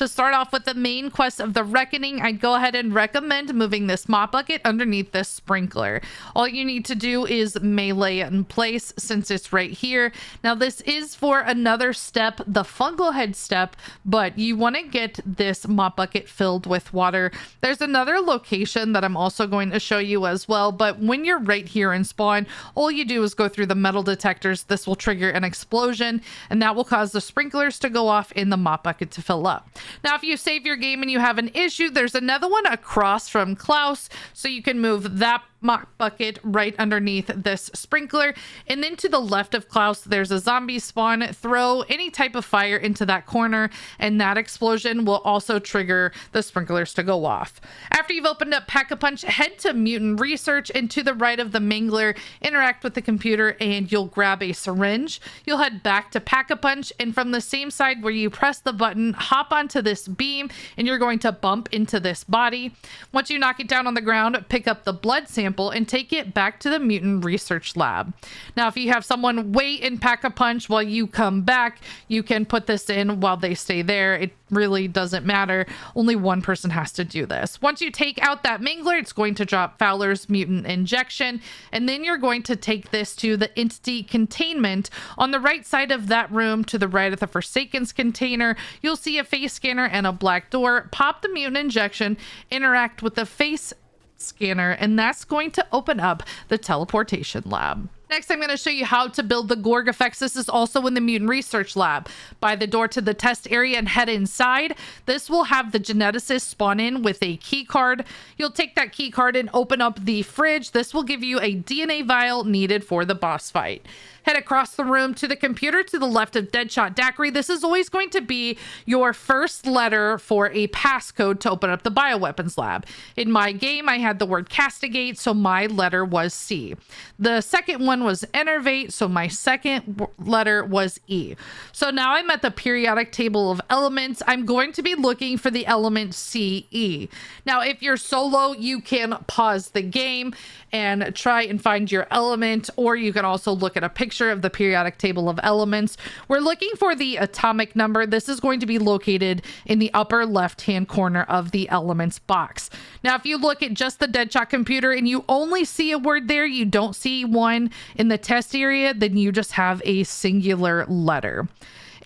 To start off with the main quest of the Reckoning, I'd go ahead and recommend moving this mop bucket underneath this sprinkler. All you need to do is melee it in place since it's right here. Now this is for another step, the fungal head step, but you want to get this mop bucket filled with water. There's another location that I'm also going to show you as well, but when you're right here in spawn, all you do is go through the metal detectors. This will trigger an explosion and that will cause the sprinklers to go off in the mop bucket to fill up. Now, if you save your game and you have an issue, there's another one across from Klaus, so you can move that mop bucket right underneath this sprinkler. And then to the left of Klaus, there's a zombie spawn. Throw any type of fire into that corner, and that explosion will also trigger the sprinklers to go off. After you've opened up Pack-a-Punch, head to Mutant Research, and to the right of the Mangler, interact with the computer, and you'll grab a syringe. You'll head back to Pack-a-Punch, and from the same side where you press the button, hop onto this beam, and you're going to bump into this body. Once you knock it down on the ground, pick up the blood sample and take it back to the Mutant Research Lab. Now, if you have someone wait in Pack-a-Punch while you come back, you can put this in while they stay there. It really doesn't matter. Only one person has to do this. Once you take out that Mangler, it's going to drop Fowler's mutant injection, and then you're going to take this to the entity containment. On the right side of that room, to the right of the Forsaken's container, you'll see a face scanner and a black door. Pop the mutant injection, interact with the face scanner, and that's going to open up the teleportation lab. Next, I'm going to show you how to build the Gorgofex. This is also in the Mutant Research Lab. By the door to the test area and head inside. This will have the geneticist spawn in with a key card. You'll take that key card and open up the fridge. This will give you a DNA vial needed for the boss fight. Head across the room to the computer to the left of Deadshot Daiquiri. This is always going to be your first letter for a passcode to open up the bioweapons lab. In my game, I had the word castigate, so my letter was C. The second one was enervate, so my second letter was E. So now I'm at the periodic table of elements. I'm going to be looking for the element CE. Now, if you're solo, you can pause the game and try and find your element, or you can also look at a picture of the periodic table of elements. We're looking for the atomic number. This is going to be located in the upper left-hand corner of the elements box. Now, if you look at just the Deadshot computer and you only see a word there, you don't see one in the test area, then you just have a singular letter.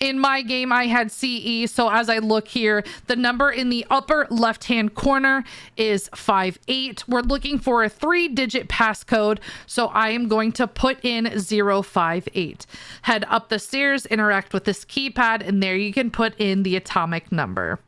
In my game, I had CE, so as I look here, the number in the upper left-hand corner is 58. We're looking for a 3-digit passcode, so I am going to put in 058. Head up the stairs, interact with this keypad, and there you can put in the atomic number.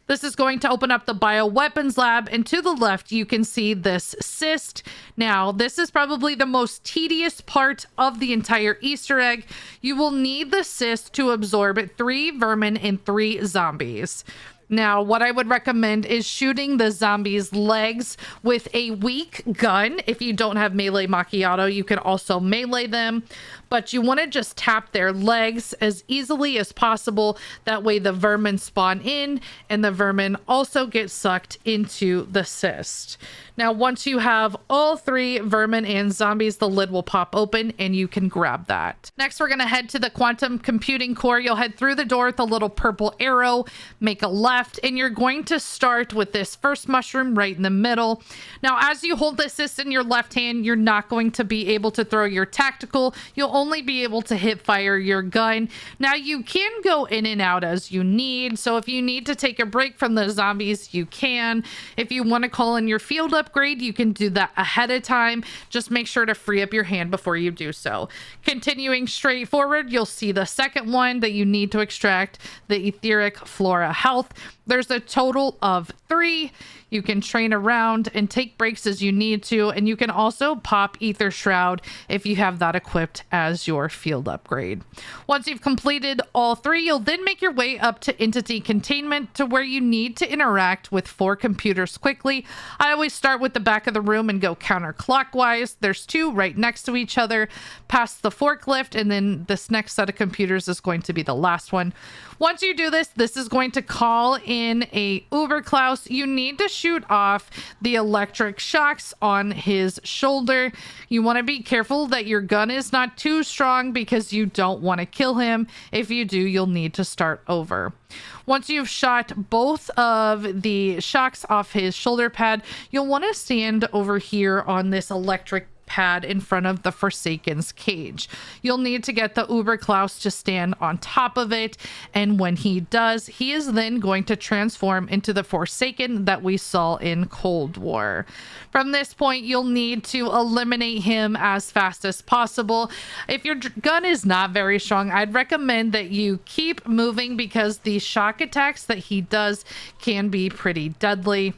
This is going to open up the bioweapons lab, and to the left, you can see this cyst. Now, this is probably the most tedious part of the entire Easter egg. You will need the cyst to absorb 3 vermin and 3 zombies. Now, what I would recommend is shooting the zombies' legs with a weak gun. If you don't have melee macchiato, you can also melee them, but you want to just tap their legs as easily as possible. That way the vermin spawn in and the vermin also get sucked into the cyst. Now, once you have all 3 vermin and zombies, the lid will pop open and you can grab that. Next, we're going to head to the quantum computing core. You'll head through the door with a little purple arrow, make a left, and you're going to start with this first mushroom right in the middle. Now, as you hold the assist in your left hand, you're not going to be able to throw your tactical. You'll only be able to hip fire your gun. Now, you can go in and out as you need. So if you need to take a break from the zombies, you can. If you want to call in your field upgrade, you can do that ahead of time. Just make sure to free up your hand before you do so. Continuing straight forward, you'll see the second one that you need to extract, the etheric flora health. There's a total of 3. You can train around and take breaks as you need to, and you can also pop Aether Shroud if you have that equipped as your field upgrade. Once you've completed all 3, you'll then make your way up to Entity Containment, to where you need to interact with 4 computers quickly. I always start with the back of the room and go counterclockwise. There's 2 right next to each other, past the forklift, and then this next set of computers is going to be the last one. Once you do this, this is going to call call in a Uber Klaus, you need to shoot off the electric shocks on his shoulder. You want to be careful that your gun is not too strong because you don't want to kill him. If you do, you'll need to start over. Once you've shot both of the shocks off his shoulder pad, you'll want to stand over here on this electric pad in front of the Forsaken's cage. You'll need to get the Uber Klaus to stand on top of it, and when he does, he is then going to transform into the Forsaken that we saw in Cold War. From this point, you'll need to eliminate him as fast as possible. If your gun is not very strong, I'd recommend that you keep moving because the shock attacks that he does can be pretty deadly.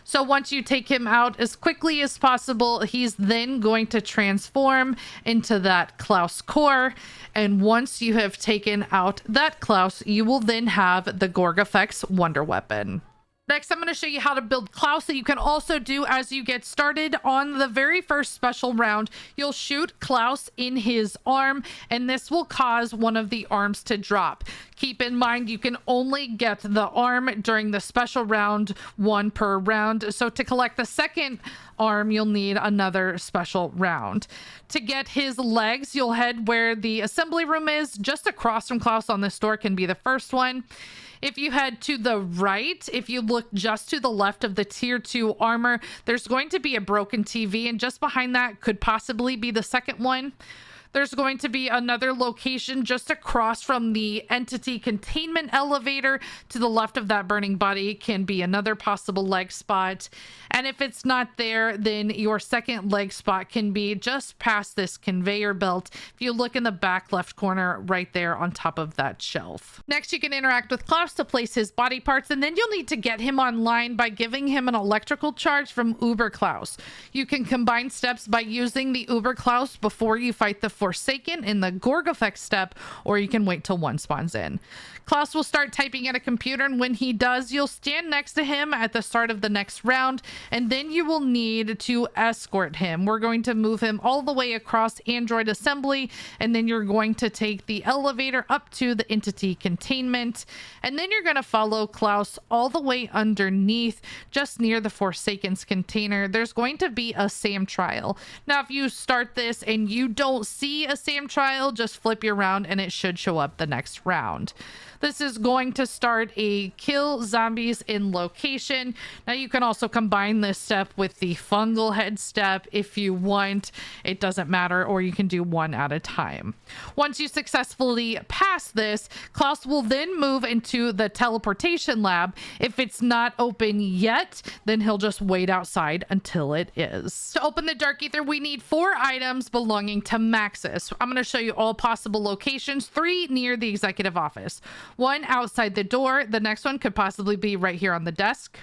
So once you take him out as quickly as possible, he's then going to transform into that Klaus core. And once you have taken out that Klaus, you will then have the Gorgofex Wonder Weapon. Next, I'm going to show you how to build Klaus that you can also do as you get started. On the very first special round, you'll shoot Klaus in his arm, and this will cause one of the arms to drop. Keep in mind, you can only get the arm during the special round, one per round. So to collect the second arm, you'll need another special round. To get his legs, you'll head where the assembly room is. Just across from Klaus on this door can be the first one. If you head to the right, if you look just to the left of the tier 2 armor, there's going to be a broken TV, and just behind that could possibly be the second one. There's going to be another location just across from the entity containment elevator. To the left of that burning body can be another possible leg spot. And if it's not there, then your second leg spot can be just past this conveyor belt. If you look in the back left corner right there on top of that shelf. Next, you can interact with Klaus to place his body parts, and then you'll need to get him online by giving him an electrical charge from Uber Klaus. You can combine steps by using the Uber Klaus before you fight the Forsaken in the Gorgofex step, or you can wait till one spawns in. Klaus will start typing at a computer, and when he does, you'll stand next to him at the start of the next round, and then you will need to escort him. We're going to move him all the way across Android assembly, and then you're going to take the elevator up to the entity containment, and then you're going to follow Klaus all the way underneath, just near the Forsaken's container. There's going to be a S.A.M trial. Now, if you start this and you don't see a S.A.M trial, just flip you around and it should show up the next round. This is going to start a kill zombies in location. Now you can also combine this step with the fungal head step if you want. It doesn't matter, or you can do one at a time. Once you successfully pass this, Klaus will then move into the teleportation lab. If it's not open yet, then he'll just wait outside until it is. To open the Dark Aether, we need 4 items belonging to Maxis. I'm going to show you all possible locations, 3 near the executive office. 1 outside the door. The next one could possibly be right here on the desk.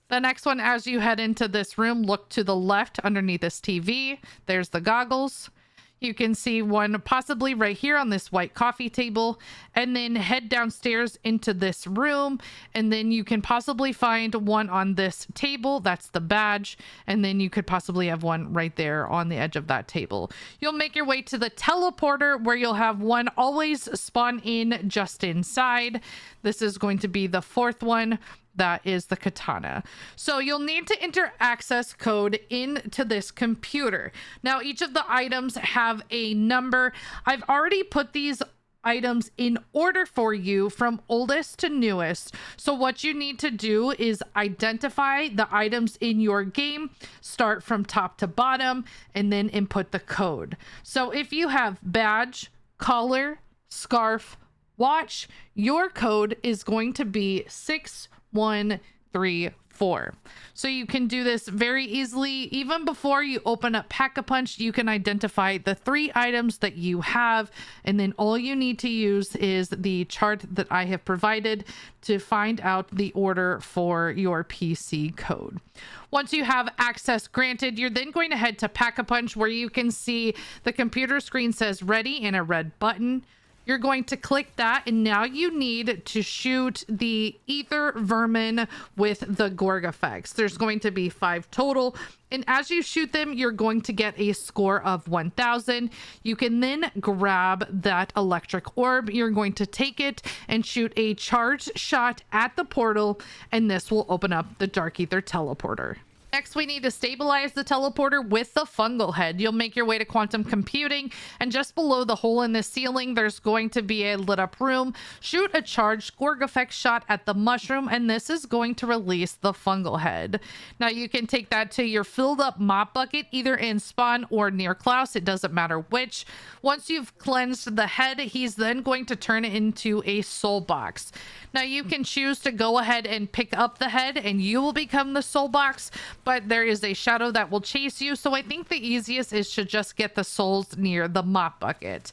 The next one, as you head into this room, look to the left underneath this TV. There's the goggles. You can see one possibly right here on this white coffee table, and then head downstairs into this room, and then you can possibly find one on this table. That's the badge, and then you could possibly have one right there on the edge of that table. You'll make your way to the teleporter, where you'll have one always spawn in just inside. This is going to be the 4th one. That is the katana. So you'll need to enter access code into this computer. Now, each of the items have a number. I've already put these items in order for you from oldest to newest. So what you need to do is identify the items in your game, start from top to bottom, and then input the code. So if you have badge, collar, scarf, watch, your code is going to be 6134. So you can do this very easily. Even before you open up Pack-a-Punch, you can identify the 3 items that you have, and then all you need to use is the chart that I have provided to find out the order for your PC code. Once you have access granted, you're then going to head to Pack-a-Punch, where you can see the computer screen says ready and a red button. You're going to click that, and now you need to shoot the Aether vermin with the Gorgofex. There's going to be 5 total. And as you shoot them, you're going to get a score of 1000. You can then grab that electric orb. You're going to take it and shoot a charged shot at the portal, and this will open up the Dark Aether teleporter. Next, we need to stabilize the teleporter with the fungal head. You'll make your way to quantum computing, and just below the hole in the ceiling, there's going to be a lit up room. Shoot a charged Gorgofex shot at the mushroom, and this is going to release the fungal head. Now, you can take that to your filled up mop bucket, either in spawn or near Klaus. It doesn't matter which. Once you've cleansed the head, he's then going to turn it into a soul box. Now, you can choose to go ahead and pick up the head, and you will become the soul box, but there is a shadow that will chase you. So I think the easiest is to just get the souls near the mop bucket.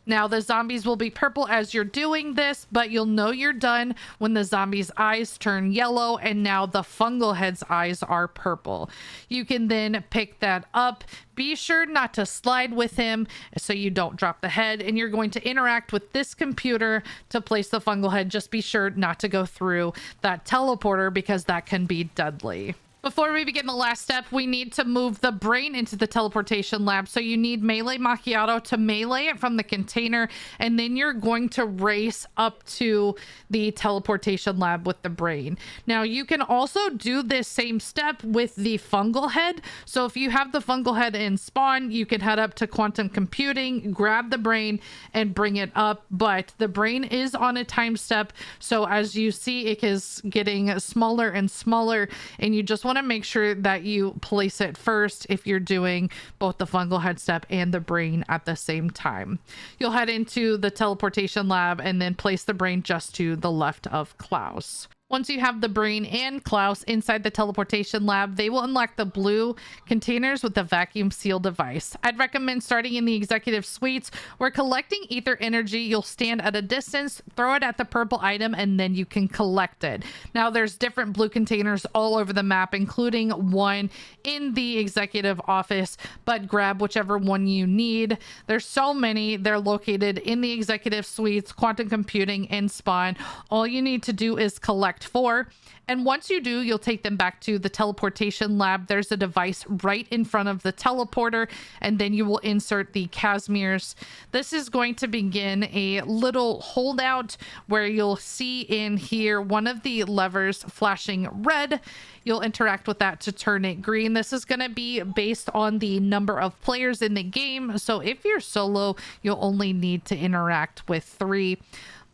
Now, the zombies will be purple as you're doing this, but you'll know you're done when the zombie's eyes turn yellow, and now the fungal head's eyes are purple. You can then pick that up. Be sure not to slide with him so you don't drop the head, and you're going to interact with this computer to place the fungal head. Just be sure not to go through that teleporter because that can be deadly. Before we begin the last step, we need to move the brain into the teleportation lab. So you need melee macchiato to melee it from the container, and then you're going to race up to the teleportation lab with the brain. Now, you can also do this same step with the fungal head. So if you have the fungal head in spawn, you can head up to quantum computing, grab the brain, and bring it up. But the brain is on a time step. So as you see, it is getting smaller and smaller, and you just want to make sure that you place it first if you're doing both the fungal head step and the brain at the same time. You'll head into the teleportation lab and then place the brain just to the left of Klaus. Once you have the brain and Klaus inside the teleportation lab, they will unlock the blue containers with the vacuum seal device. I'd recommend starting in the executive suites, where collecting ether energy, you'll stand at a distance, throw it at the purple item, and then you can collect it. Now, there's different blue containers all over the map, including one in the executive office, but grab whichever one you need. There's so many. They're located in the executive suites, quantum computing, and spawn. All you need to do is collect 4, and once you do, you'll take them back to the teleportation lab. There's a device right in front of the teleporter, and then you will insert the Casimirs. This is going to begin a little holdout where you'll see in here one of the levers flashing red. You'll interact with that to turn it green. This is going to be based on the number of players in the game. So if you're solo, you'll only need to interact with 3.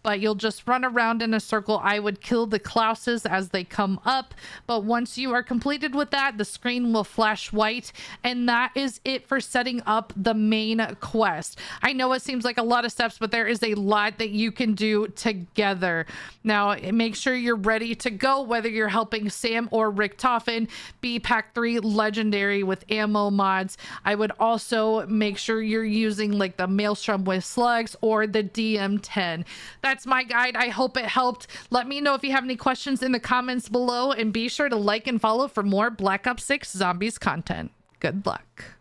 But you'll just run around in a circle. I would kill the Klauses as they come up, but once you are completed with that, the screen will flash white, and that is it for setting up the main quest. I know it seems like a lot of steps, but there is a lot that you can do together. Now, make sure you're ready to go, whether you're helping Sam or Richtofen be Pack 3 Legendary with ammo mods. I would also make sure you're using like the Maelstrom with slugs or the DM10. That's my guide. I hope it helped. Let me know if you have any questions in the comments below, and be sure to like and follow for more Black Ops 6 Zombies content. Good luck.